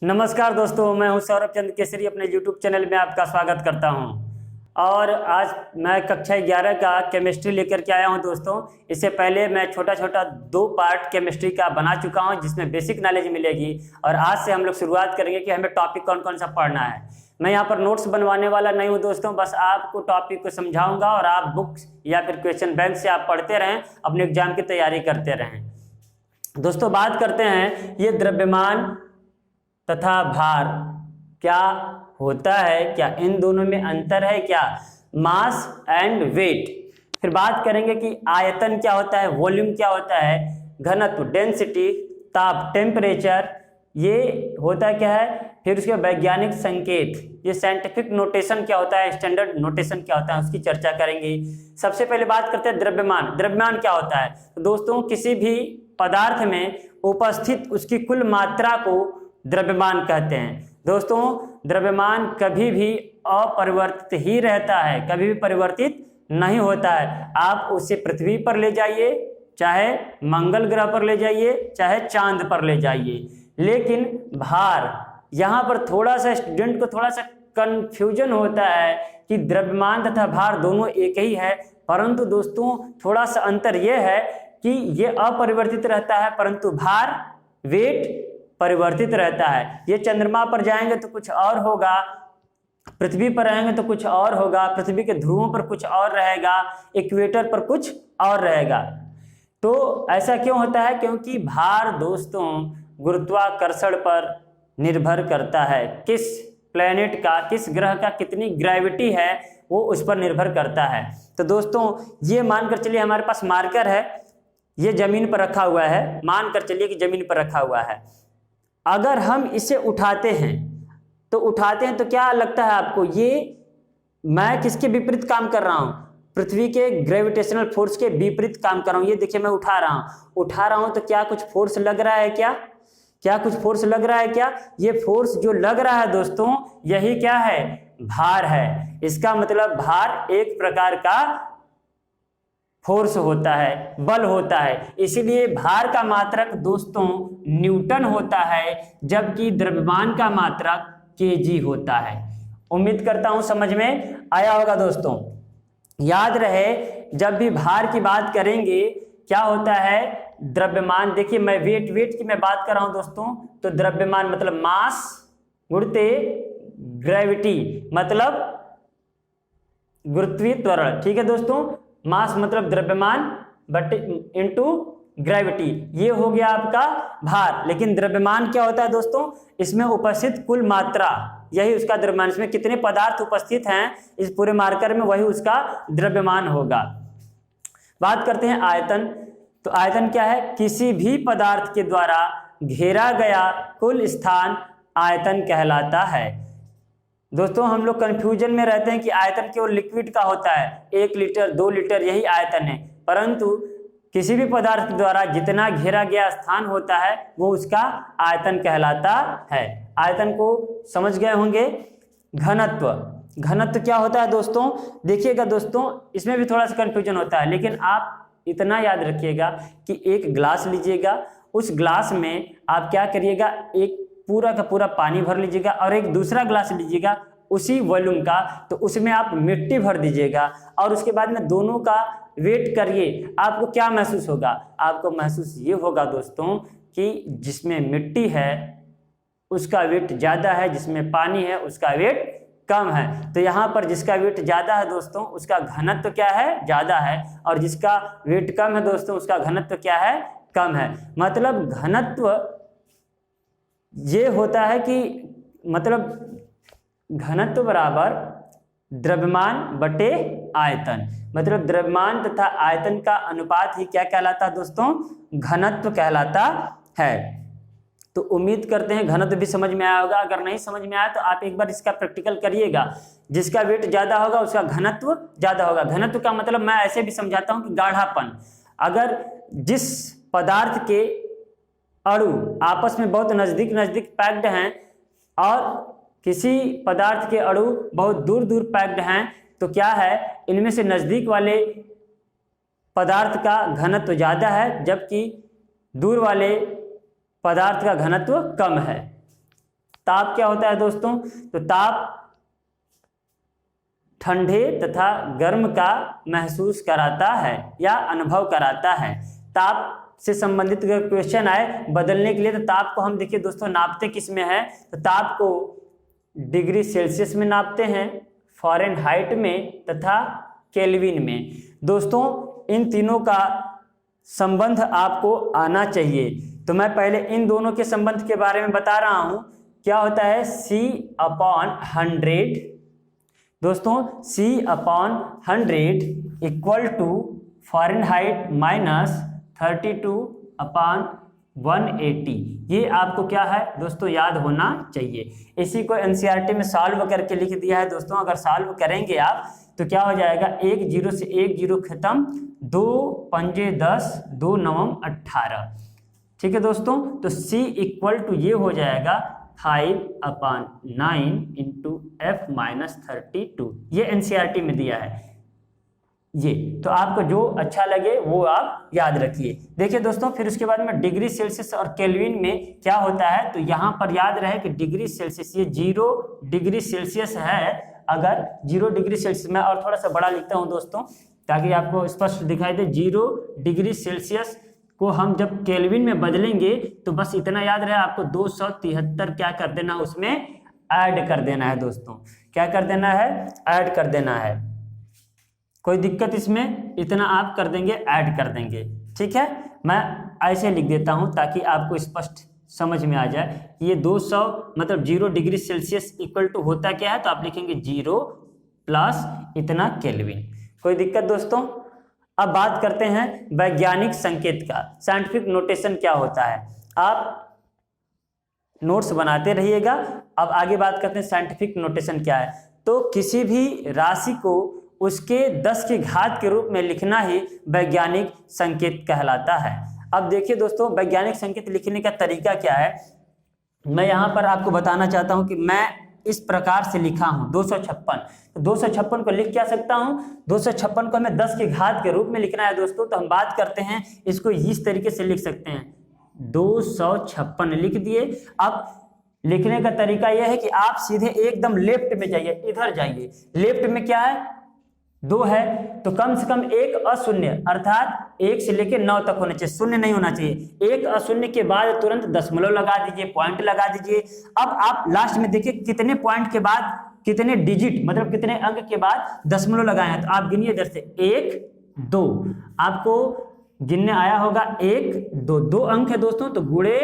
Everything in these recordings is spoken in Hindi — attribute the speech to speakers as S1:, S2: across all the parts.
S1: नमस्कार दोस्तों, मैं हूं सौरभ चंद्र केसरी। अपने YouTube चैनल में आपका स्वागत करता हूं। और आज मैं कक्षा 11 का केमिस्ट्री लेकर के आया हूं दोस्तों। इससे पहले मैं छोटा छोटा 2 पार्ट केमिस्ट्री का बना चुका हूं, जिसमें बेसिक नॉलेज मिलेगी। और आज से हम लोग शुरुआत करेंगे कि हमें टॉपिक कौन कौन सा पढ़ना है। मैं यहाँ पर नोट्स बनवाने वाला नहीं हूँ दोस्तों, बस आपको टॉपिक को समझाऊंगा और आप बुक्स या फिर क्वेश्चन बैंक से आप पढ़ते रहें, अपने एग्जाम की तैयारी करते रहें। दोस्तों बात करते हैं, ये द्रव्यमान तथा भार क्या होता है, क्या इन दोनों में अंतर है, क्या मास एंड वेट। फिर बात करेंगे कि आयतन क्या होता है, वॉल्यूम क्या होता है, घनत्व डेंसिटी, ताप टेम्परेचर, ये होता क्या है। फिर उसके वैज्ञानिक संकेत, ये साइंटिफिक नोटेशन क्या होता है, स्टैंडर्ड नोटेशन क्या होता है, उसकी चर्चा करेंगे। सबसे पहले बात करते हैं द्रव्यमान। द्रव्यमान क्या होता है तो दोस्तों, किसी भी पदार्थ में उपस्थित उसकी कुल मात्रा को द्रव्यमान कहते हैं। दोस्तों द्रव्यमान कभी भी अपरिवर्तित ही रहता है, कभी भी परिवर्तित नहीं होता है। आप उसे पृथ्वी पर ले जाइए, चाहे मंगल ग्रह पर ले जाइए, चाहे चांद पर ले जाइए। लेकिन भार, यहाँ पर थोड़ा सा स्टूडेंट को थोड़ा सा कंफ्यूजन होता है कि द्रव्यमान तथा भार दोनों एक ही है, परंतु दोस्तों थोड़ा सा अंतर यह है कि ये अपरिवर्तित रहता है, परंतु भार वेट परिवर्तित रहता है। ये चंद्रमा पर जाएंगे तो कुछ और होगा, पृथ्वी पर रहेंगे तो कुछ और होगा, पृथ्वी के ध्रुवों पर कुछ और रहेगा, इक्वेटर पर कुछ और रहेगा। तो ऐसा क्यों होता है, क्योंकि भार दोस्तों गुरुत्वाकर्षण पर निर्भर करता है। किस प्लेनेट का, किस ग्रह का कितनी ग्रेविटी है, वो उस पर निर्भर करता है। तो दोस्तों ये मानकर चलिए हमारे पास मार्कर है, ये जमीन पर रखा हुआ है, मानकर चलिए कि जमीन पर रखा हुआ है। अगर हम इसे उठाते हैं तो क्या लगता है आपको, ये मैं किसके विपरीत काम कर रहा हूं, पृथ्वी के ग्रेविटेशनल फोर्स के विपरीत काम कर रहा हूं। ये देखिए मैं उठा रहा हूं तो क्या कुछ फोर्स लग रहा है, क्या कुछ फोर्स लग रहा है क्या। ये फोर्स जो लग रहा है दोस्तों, यही क्या है, भार है। इसका मतलब भार एक प्रकार का फोर्स होता है, बल होता है। इसीलिए भार का मात्रक दोस्तों न्यूटन होता है, जबकि द्रव्यमान का मात्रक केजी होता है। उम्मीद करता हूं समझ में आया होगा दोस्तों। याद रहे, जब भी भार की बात करेंगे क्या होता है, द्रव्यमान। देखिए मैं वेट की मैं बात कर रहा हूं दोस्तों, तो द्रव्यमान मतलब मास गुणित ग्रेविटी मतलब गुरुत्वीय त्वरण। ठीक है दोस्तों, मास मतलब द्रव्यमान बट इनटू ग्रेविटी, ये हो गया आपका भार। लेकिन द्रव्यमान क्या होता है दोस्तों, इसमें उपस्थित कुल मात्रा, यही उसका द्रव्यमान। इसमें कितने पदार्थ उपस्थित हैं इस पूरे मार्कर में, वही उसका द्रव्यमान होगा। बात करते हैं आयतन। तो आयतन क्या है, किसी भी पदार्थ के द्वारा घेरा गया कुल स्थान आयतन कहलाता है। दोस्तों हम लोग कंफ्यूजन में रहते हैं कि आयतन केवल लिक्विड का होता है, 1 लीटर 2 लीटर यही आयतन है, परंतु किसी भी पदार्थ द्वारा जितना घेरा गया स्थान होता है वो उसका आयतन कहलाता है। आयतन को समझ गए होंगे। घनत्व क्या होता है दोस्तों, देखिएगा दोस्तों इसमें भी थोड़ा सा कंफ्यूजन होता है, लेकिन आप इतना याद रखिएगा कि एक ग्लास लीजिएगा, उस ग्लास में आप क्या करिएगा, एक पूरा का पूरा पानी भर लीजिएगा और एक दूसरा ग्लास लीजिएगा उसी वॉल्यूम का, तो उसमें आप मिट्टी भर दीजिएगा और उसके बाद में दोनों का वेट करिए। आपको क्या महसूस होगा, आपको महसूस ये होगा दोस्तों कि जिसमें मिट्टी है उसका वेट ज़्यादा है, जिसमें पानी है उसका वेट कम है। तो यहाँ पर जिसका वेट ज़्यादा है दोस्तों उसका घनत्व क्या है, ज़्यादा है, और जिसका वेट कम है दोस्तों उसका घनत्व क्या है, कम है। मतलब घनत्व ये होता है कि मतलब घनत्व बराबर द्रव्यमान बटे आयतन, मतलब द्रव्यमान तथा आयतन का अनुपात ही क्या कहलाता है दोस्तों, घनत्व कहलाता है। तो उम्मीद करते हैं घनत्व भी समझ में आया होगा। अगर नहीं समझ में आया तो आप एक बार इसका प्रैक्टिकल करिएगा। जिसका वेट ज़्यादा होगा उसका घनत्व ज़्यादा होगा। घनत्व का मतलब मैं ऐसे भी समझाता हूँ कि गाढ़ापन। अगर जिस पदार्थ के अणु आपस में बहुत नज़दीक पैक्ड हैं और किसी पदार्थ के अणु बहुत दूर पैक्ड हैं, तो क्या है, इनमें से नज़दीक वाले पदार्थ का घनत्व ज़्यादा है, जबकि दूर वाले पदार्थ का घनत्व कम है। ताप क्या होता है दोस्तों? तो ताप ठंडे तथा गर्म का महसूस कराता है या अनुभव कराता है। ताप से संबंधित अगर क्वेश्चन आए बदलने के लिए, तो ताप को हम देखिए दोस्तों नापते किस में है? तो ताप को डिग्री सेल्सियस में नापते हैं, फ़ारेनहाइट में तथा केल्विन में। दोस्तों इन तीनों का संबंध आपको आना चाहिए। तो मैं पहले इन दोनों के संबंध के बारे में बता रहा हूं। क्या होता है? C/100 दोस्तों, C/100 इक्वल टू फ़ारेनहाइट -32/180। ये आपको क्या है दोस्तों याद होना चाहिए। इसी को एनसीईआरटी में सॉल्व करके लिख दिया है दोस्तों। अगर सॉल्व करेंगे आप तो क्या हो जाएगा? 1 0 से 1 0 खत्म, 2 पंजे 10, 2 9 18। ठीक है दोस्तों, तो C इक्वल टू ये हो जाएगा 5/9 इंटू F-32। ये एनसीईआरटी में दिया है ये, तो आपको जो अच्छा लगे वो आप याद रखिए। देखिए दोस्तों, फिर उसके बाद में डिग्री सेल्सियस और केल्विन में क्या होता है, तो यहाँ पर याद रहे कि डिग्री सेल्सियस ये 0 डिग्री सेल्सियस है। अगर 0 डिग्री सेल्सियस, मैं और थोड़ा सा बड़ा लिखता हूँ दोस्तों ताकि आपको स्पष्ट दिखाई दे। 0 डिग्री सेल्सियस को हम जब केल्विन में बदलेंगे तो बस इतना याद रहे आपको 273 क्या कर देना, उसमें ऐड कर देना है दोस्तों। क्या कर देना है? ऐड कर देना है। कोई दिक्कत इसमें? इतना आप कर देंगे, ऐड कर देंगे। ठीक है, मैं ऐसे लिख देता हूं ताकि आपको स्पष्ट समझ में आ जाए। ये 200 मतलब 0 डिग्री सेल्सियस इक्वल टू होता क्या है, तो आप लिखेंगे 0 प्लस इतना केल्विन। कोई दिक्कत दोस्तों? अब बात करते हैं वैज्ञानिक संकेत का। साइंटिफिक नोटेशन क्या होता है, आप नोट्स बनाते रहिएगा। अब आगे बात करते हैं साइंटिफिक नोटेशन क्या है। तो किसी भी राशि को उसके 10 की घात के रूप में लिखना ही वैज्ञानिक संकेत कहलाता है। अब देखिए दोस्तों, वैज्ञानिक संकेत लिखने का तरीका क्या है, मैं यहाँ पर आपको बताना चाहता हूँ कि मैं इस प्रकार से लिखा हूँ 256। तो 256 को लिख क्या सकता हूँ? 256 को हमें 10 की घात के रूप में लिखना है दोस्तों। तो हम बात करते हैं इसको इस तरीके से लिख सकते हैं, 256 लिख दिए। अब लिखने का तरीका यह है कि आप सीधे एकदम लेफ्ट में जाइए, इधर जाइए। लेफ्ट में क्या है? 2 है, तो कम से कम एक अशून्य अर्थात 1 से लेकर 9 तक होना चाहिए, शून्य नहीं होना चाहिए। एक अशून्य के बाद तुरंत दशमलव लगा दीजिए, पॉइंट लगा दीजिए। अब आप लास्ट में देखिए कितने पॉइंट के बाद, कितने डिजिट मतलब कितने अंक के बाद दशमलव लगाए हैं। तो आप गिनिए इधर से 1 2, आपको गिनने आया होगा 1 2, 2 अंक है दोस्तों, तो गुणे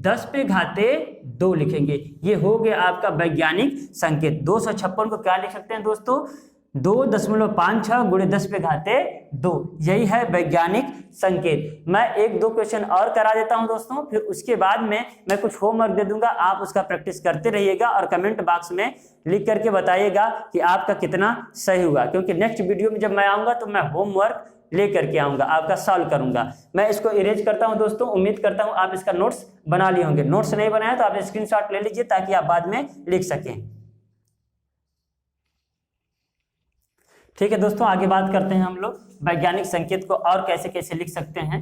S1: 10 पे घाते 2 लिखेंगे। ये हो गया आपका वैज्ञानिक संकेत। 256 को क्या लिख सकते हैं दोस्तों? 2.56 गुणे 10 पे घाते 2, यही है वैज्ञानिक संकेत। मैं 1-2 क्वेश्चन और करा देता हूं दोस्तों, फिर उसके बाद में मैं कुछ होमवर्क दे दूंगा, आप उसका प्रैक्टिस करते रहिएगा और कमेंट बॉक्स में लिख करके बताइएगा कि आपका कितना सही हुआ। क्योंकि नेक्स्ट वीडियो में जब मैं आऊंगा तो मैं होमवर्क लेकर के आऊंगा, आपका सॉल्व करूंगा। मैं इसको इरेज करता हूं दोस्तों, उम्मीद करता हूं आप इसका नोट्स बना लिए होंगे। नोट्स नहीं बनाया तो आप स्क्रीनशॉट ले लीजिए ताकि आप बाद में लिख सकें। ठीक है दोस्तों, आगे बात करते हैं हम लोग वैज्ञानिक संकेत को और कैसे कैसे लिख सकते हैं।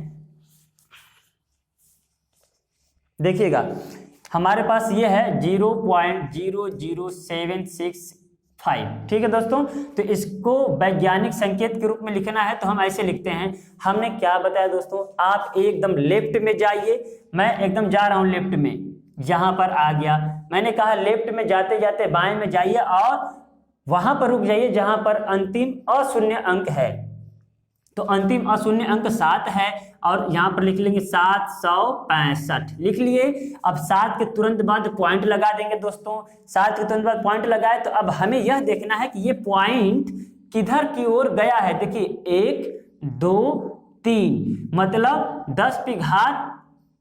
S1: देखिएगा, हमारे पास ये है 0.00765। ठीक है दोस्तों, तो इसको वैज्ञानिक संकेत के रूप में लिखना है तो हम ऐसे लिखते हैं। हमने क्या बताया दोस्तों, आप एकदम लेफ्ट में जाइए। मैं एकदम जा रहा हूं लेफ्ट में, यहां पर आ गया। मैंने कहा लेफ्ट में जाते जाते बाएं में जाइए और वहां पर रुक जाइए जहां पर अंतिम अशून्य अंक है। तो अंतिम अशून्य अंक 7 है और यहां पर लिख लेंगे 765 लिख लिए। अब 7 के तुरंत बाद पॉइंट लगा देंगे दोस्तों। 7 के तुरंत बाद पॉइंट लगाए तो अब हमें यह देखना है कि ये पॉइंट किधर की ओर गया है। देखिए 1 2 3 मतलब 10 की घात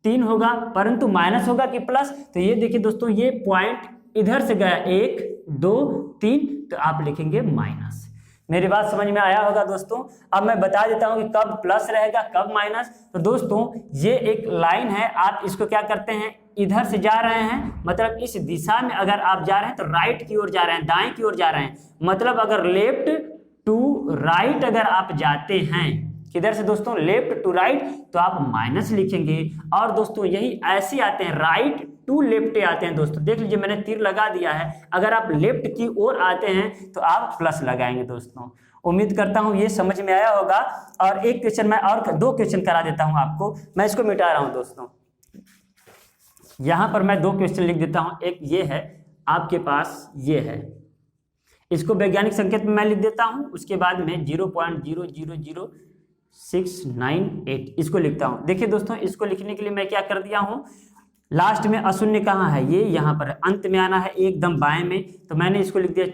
S1: 3 होगा, परंतु माइनस होगा कि प्लस। तो ये देखिए दोस्तों, ये पॉइंट इधर से गया 1 2 3, तो आप लिखेंगे माइनस। मेरी बात समझ में आया होगा दोस्तों। अब मैं बता देता हूं कि कब प्लस रहेगा कब माइनस। तो दोस्तों ये एक लाइन है, आप इसको क्या करते हैं, इधर से जा रहे हैं मतलब इस दिशा में अगर आप जा रहे हैं तो राइट की ओर जा रहे हैं, दाएं की ओर जा रहे हैं। मतलब अगर लेफ्ट टू राइट अगर आप जाते हैं, किधर से दोस्तों, लेफ्ट टू राइट, तो आप माइनस लिखेंगे। और दोस्तों यही ऐसे आते हैं राइट टू लेफ्ट आते हैं दोस्तों, देख लीजिए मैंने तीर लगा दिया है, अगर आप लेफ्ट की ओर आते हैं तो आप प्लस लगाएंगे दोस्तों। उम्मीद करता हूं ये समझ में आया होगा। और एक क्वेश्चन मैं और 2 क्वेश्चन करा देता हूं आपको, मैं इसको मिटा रहा हूं दोस्तों। यहां पर मैं 2 क्वेश्चन लिख देता हूं, एक ये है आपके पास, ये है, इसको वैज्ञानिक संकेत में मैं लिख देता हूं, उसके बाद में 0.000698 इसको लिखता हूं। देखिए दोस्तों, इसको लिखने के लिए मैं क्या कर दिया हूं, लास्ट में अशून्य कहाँ है, ये यहाँ पर अंत में आना है एकदम बाएं में, तो मैंने इसको लिख दिया,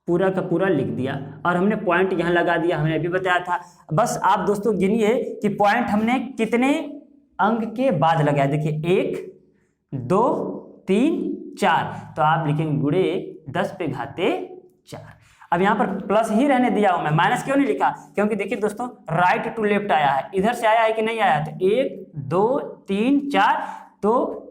S1: पूरा का पूरा लिख दिया, और हमने पॉइंट यहाँ लगा दिया, हमने अभी बताया था। बस आप दोस्तों गिनिए कि पॉइंट हमने कितने अंक के बाद लगाया। देखिए 1 2 3 4, तो आप लिखेंगे गुणे 10 पे घाते 4। अब यहाँ पर प्लस ही रहने दिया हूं मैं, माइनस क्यों नहीं लिखा, क्योंकि देखिए दोस्तों राइट टू लेफ्ट आया है, इधर से आया है कि नहीं आया, तो 1 2 3 4, तो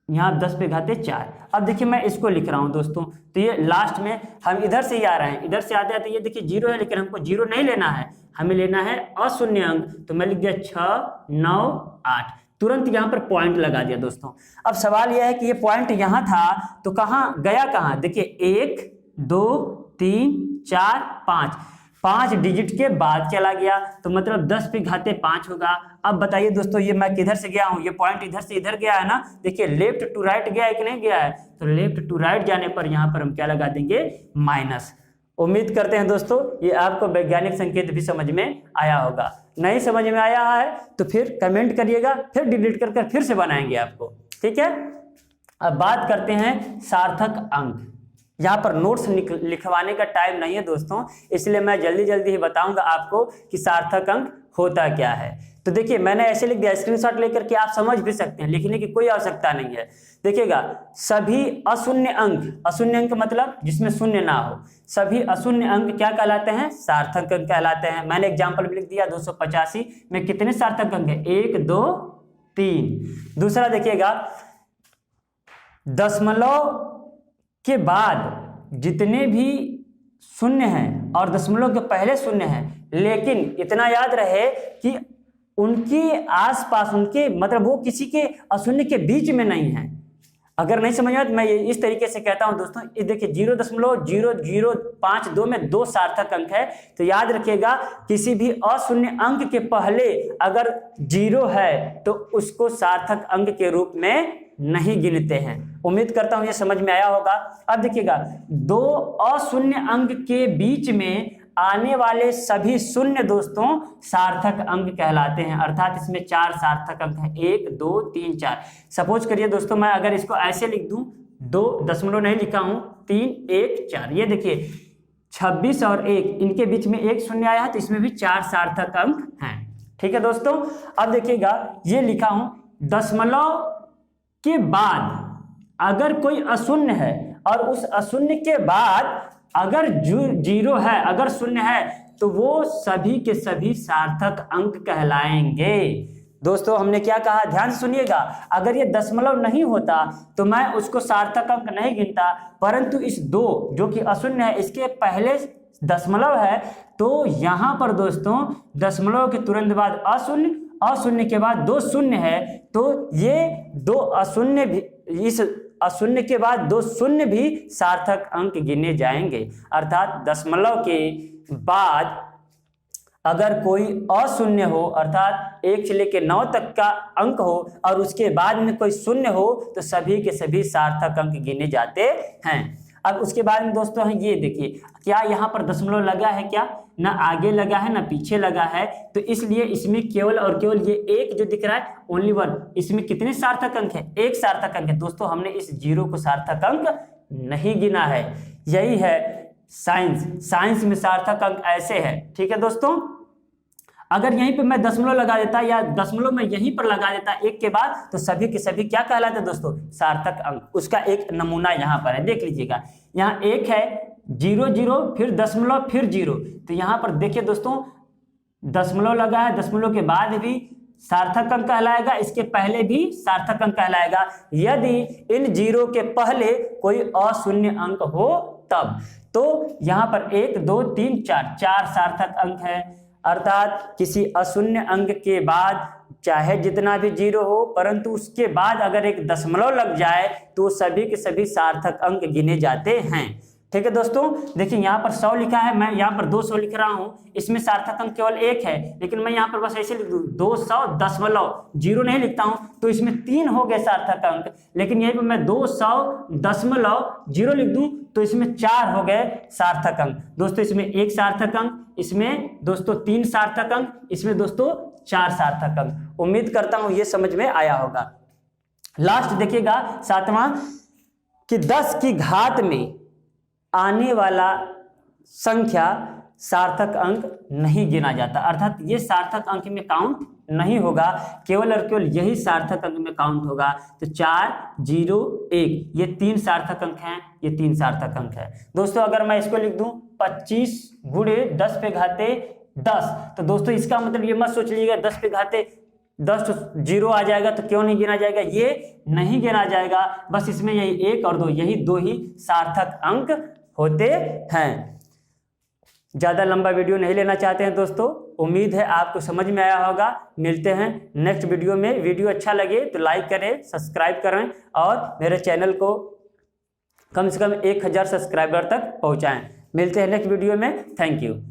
S1: यहाँ 10 पे घाते 4। अब देखिए मैं इसको लिख रहा हूं दोस्तों, तो ये लास्ट में हम इधर से ही आ रहे हैं, इधर से आते आते ये देखिए 0 है, लेकिन हमको 0 नहीं लेना है, हमें लेना है अशून्य अंक, तो मैं लिख दिया 6 9 8, तुरंत यहाँ पर पॉइंट लगा दिया दोस्तों। अब सवाल यह है कि ये पॉइंट यहाँ था तो कहाँ गया, कहाँ, देखिए 1 2 3 4 5, 5 डिजिट के बाद चला गया, तो मतलब 10 पे घाते 5 होगा। अब बताइए दोस्तों ये मैं किधर से गया हूं, ये पॉइंट इधर से इधर गया है ना, देखिए लेफ्ट टू राइट गया है कि नहीं गया है, तो लेफ्ट टू राइट जाने पर यहाँ पर हम क्या लगा देंगे, माइनस। उम्मीद करते हैं दोस्तों ये आपको वैज्ञानिक संकेत भी समझ में आया होगा। नहीं समझ में आया है तो फिर कमेंट करिएगा, फिर डिलीट कर फिर से बनाएंगे आपको, ठीक है। अब बात करते हैं सार्थक अंक। यहाँ पर नोट्स लिखवाने का टाइम नहीं है दोस्तों, इसलिए मैं जल्दी जल्दी ही बताऊंगा आपको कि सार्थक अंक होता क्या है। तो देखिए मैंने ऐसे लिख दिया, स्क्रीनशॉट लेकर के आप समझ भी सकते हैं, लिखने की कोई आवश्यकता नहीं है। देखिएगा सभी अशून्य अंक, अशून्य अंक मतलब जिसमें शून्य ना हो, सभी अशून्य अंक क्या कहलाते हैं, सार्थक अंक कहलाते हैं। मैंने एग्जाम्पल भी लिख दिया, 285 में कितने सार्थक अंक है, 1 2 3। दूसरा देखिएगा दशमलव के बाद जितने भी शून्य हैं और दशमलव के पहले शून्य हैं, लेकिन इतना याद रहे कि उनके आसपास, उनके मतलब वो किसी के अशून्य के बीच में नहीं है। अगर नहीं समझ में तो मैं इस तरीके से कहता हूं दोस्तों, ये देखिए 0.0052 में 2 सार्थक अंक है, तो याद रखिएगा किसी भी अशून्य अंक के पहले अगर 0 है तो उसको सार्थक अंक के रूप में नहीं गिनते हैं। उम्मीद करता हूं ये समझ में आया होगा। अब देखिएगा 2 अशून्य अंक के बीच में आने वाले सभी शून्य दोस्तों सार्थक अंक कहलाते हैं, अर्थात इसमें 4 सार्थक अंक हैं, 1 2 3 4। सपोज करिए दोस्तों मैं अगर इसको ऐसे लिख दूं, 2 दशमलव नहीं लिखा हूं, 3 1 4, ये देखिए 26 और 1 इनके बीच में एक शून्य आया है, तो इसमें भी 4 सार्थक अंक हैं, ठीक है दोस्तों। अब देखिएगा ये लिखा हूं, दशमलव के बाद अगर कोई अशून्य है और उस अशून्य के बाद अगर 0 है, अगर शून्य है, तो वो सभी के सभी सार्थक अंक कहलाएंगे। दोस्तों हमने क्या कहा, ध्यान से सुनिएगा, अगर ये दशमलव नहीं होता तो मैं उसको सार्थक अंक नहीं गिनता, परंतु इस 2 जो कि अशून्य है इसके पहले दशमलव है, तो यहां पर दोस्तों दशमलव के तुरंत बाद अशून्य, अशून्य के बाद 2 शून्य है, तो ये 2 अशून्य भी, इस अशून्य के बाद 2 शून्य भी सार्थक अंक गिने जाएंगे। अर्थात दशमलव के बाद अगर कोई अशून्य हो, अर्थात 1 से लेकर 9 तक का अंक हो और उसके बाद में कोई शून्य हो, तो सभी के सभी सार्थक अंक गिने जाते हैं। अब उसके बाद में दोस्तों है ये देखिए, क्या यहाँ पर दशमलव लगा है, क्या ना आगे लगा है ना पीछे लगा है, तो इसलिए इसमें केवल और केवल ये 1 जो दिख रहा है, ओनली 1, इसमें कितने सार्थक अंक है, 1 सार्थक अंक है दोस्तों। हमने इस 0 को सार्थक अंक नहीं गिना है, यही है साइंस। साइंस में सार्थक अंक ऐसे है, ठीक है दोस्तों। अगर यहीं पे मैं दशमलव लगा देता या दशमलव मैं यहीं पर लगा देता 1 के बाद, तो सभी के सभी क्या कहलाते हैं दोस्तों, सार्थक अंक। उसका एक नमूना यहाँ पर है, देख लीजिएगा, यहाँ 1 है, 0 0 फिर दशमलव फिर 0, तो यहाँ पर देखिए दोस्तों दशमलव लगा है, दशमलव के बाद भी सार्थक अंक कहलाएगा, इसके पहले भी सार्थक अंक कहलाएगा, यदि इन 0 के पहले कोई अशून्य अंक हो तब। तो यहाँ पर 1 2 3 4 सार्थक अंक है, अर्थात किसी अशून्य अंक के बाद चाहे जितना भी जीरो हो, परंतु उसके बाद अगर एक दशमलव लग जाए तो सभी के सभी सार्थक अंक गिने जाते हैं। ठीक है दोस्तों, देखिए यहाँ पर 100 लिखा है, मैं यहाँ पर 200 लिख रहा हूँ, इसमें सार्थक अंक केवल 1 है, लेकिन मैं यहाँ पर बस ऐसे लिख दूँ 200 जीरो नहीं लिखता हूँ, तो इसमें 3 हो गए सार्थक अंक, लेकिन यहीं पर मैं 200.0 लिख दूँ तो इसमें 4 हो गए सार्थक अंक। दोस्तों इसमें 1 सार्थक अंक, इसमें दोस्तों 3 सार्थक अंक, इसमें दोस्तों 4 सार्थक अंक। उम्मीद करता हूँ ये समझ में आया होगा। लास्ट देखिएगा 7वां कि 10 की घात में आने वाला संख्या सार्थक अंक नहीं गिना जाता, अर्थात ये सार्थक अंक में काउंट नहीं होगा, केवल और केवल यही सार्थक अंक में काउंट होगा। तो 4, 0, 1 ये 3 सार्थक अंक हैं, ये 3 सार्थक अंक है। दोस्तों अगर मैं इसको लिख दूं 25 गुणे 10 पे घाते 10, तो दोस्तों इसका मतलब ये मत सोच लीजिएगा 10 पे घाते 10 तो 0 आ जाएगा, तो क्यों नहीं गिना जाएगा, ये नहीं गिना जाएगा, बस इसमें यही 1 और 2 यही 2 ही सार्थक अंक होते हैं। ज़्यादा लंबा वीडियो नहीं लेना चाहते हैं दोस्तों, उम्मीद है आपको समझ में आया होगा। मिलते हैं नेक्स्ट वीडियो में। वीडियो अच्छा लगे तो लाइक करें, सब्सक्राइब करें और मेरे चैनल को कम से कम 1000 सब्सक्राइबर तक पहुंचाएं। मिलते हैं नेक्स्ट वीडियो में। Thank you.